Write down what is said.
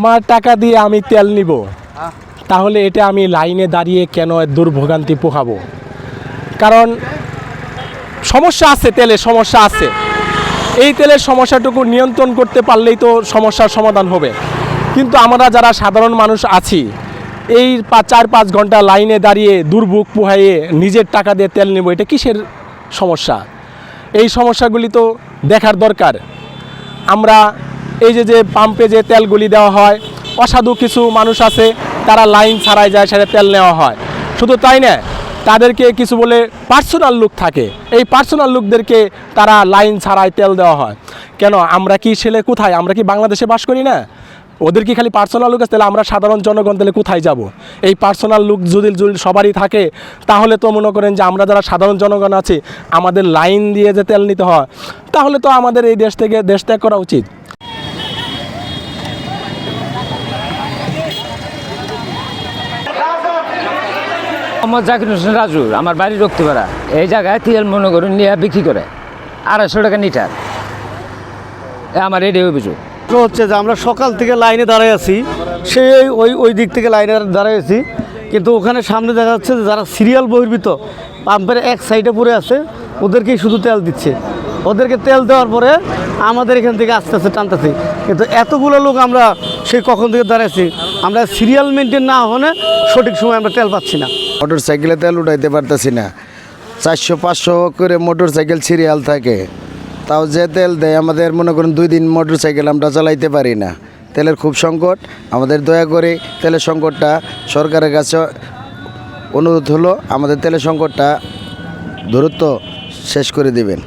আমার টাকা দিয়ে আমি তেল নিব, তাহলে এটা আমি লাইনে দাঁড়িয়ে কেন দুর্ভোগান্তি পোহাবো? কারণ সমস্যা আছে, তেলের সমস্যা আছে। এই তেলের সমস্যাটুকু নিয়ন্ত্রণ করতে পারলেই তো সমস্যার সমাধান হবে। কিন্তু আমরা যারা সাধারণ মানুষ আছি, এই 4-5 ঘন্টা লাইনে দাঁড়িয়ে দুর্ভোগ পোহাইয়ে নিজের টাকা দিয়ে তেল নেব, এটা কিসের সমস্যা? এই সমস্যাগুলি তো দেখার দরকার। আমরা এই যে পাম্পে যে তেলগুলি দেওয়া হয়, অসাধু কিছু মানুষ আছে, তারা লাইন ছাড়াই যায়, সেটা তেল নেওয়া হয়। শুধু তাই না, তাদেরকে কিছু বলে পার্সোনাল লোক থাকে, এই পার্সোনাল লোকদেরকে তারা লাইন ছাড়াই তেল দেওয়া হয়। কেন? আমরা কি ছেলে কোথায়? আমরা কি বাংলাদেশে বাস করি না? ওদের কি খালি পার্সোনাল লোক আছে? তাহলে আমরা সাধারণ জনগণ তাহলে কোথায় যাব? এই পার্সোনাল লোক যদি সবারই থাকে, তাহলে তো মনে করেন যে আমরা যারা সাধারণ জনগণ আছি, আমাদের লাইন দিয়ে যে তেল নিতে হয়, তাহলে তো আমাদের এই দেশ থেকে দেশ ত্যাগ করা উচিত। মোহাম্মদ জাকির হোসেন রাজু, আমার বাড়ি রক্তিপাড়া। এই জায়গায় তেল মনে করুন নিয়ে বিক্রি করে 250 টাকা লিটার। আমার এটাই অভিযোগ। হচ্ছে যে আমরা সকাল থেকে লাইনে দাঁড়ায় আছি, সেই ওই দিক থেকে লাইনে দাঁড়ায় আছি, কিন্তু ওখানে সামনে দেখা যাচ্ছে যে যারা সিরিয়াল বহির্ভূত পাম্পের এক সাইডে পড়ে আছে, ওদেরকেই শুধু তেল দিচ্ছে। ওদেরকে তেল দেওয়ার পরে আমাদের এখান থেকে আস্তে আস্তে টানতেছি। কিন্তু এতগুলো লোক আমরা সেই কখন থেকে দাঁড়াইছি, আমরা সিরিয়াল মেনটেন না হলে সঠিক সময় আমরা তেল পাচ্ছি না। মোটর সাইকেলে তেল উঠাইতে পারতেছি না। 400-500 করে মোটর সাইকেল সিরিয়াল থাকে, তাও যে তেল দেয় আমাদের মনে করুন 2 দিন মোটর সাইকেল আমরা চালাইতে পারি না। তেলের খুব সংকট। আমাদের দয়া করে তেলের সংকটটা সরকারের কাছে অনুরোধ হলো, আমাদের তেলের সংকটটা দ্রুত শেষ করে দিবেন।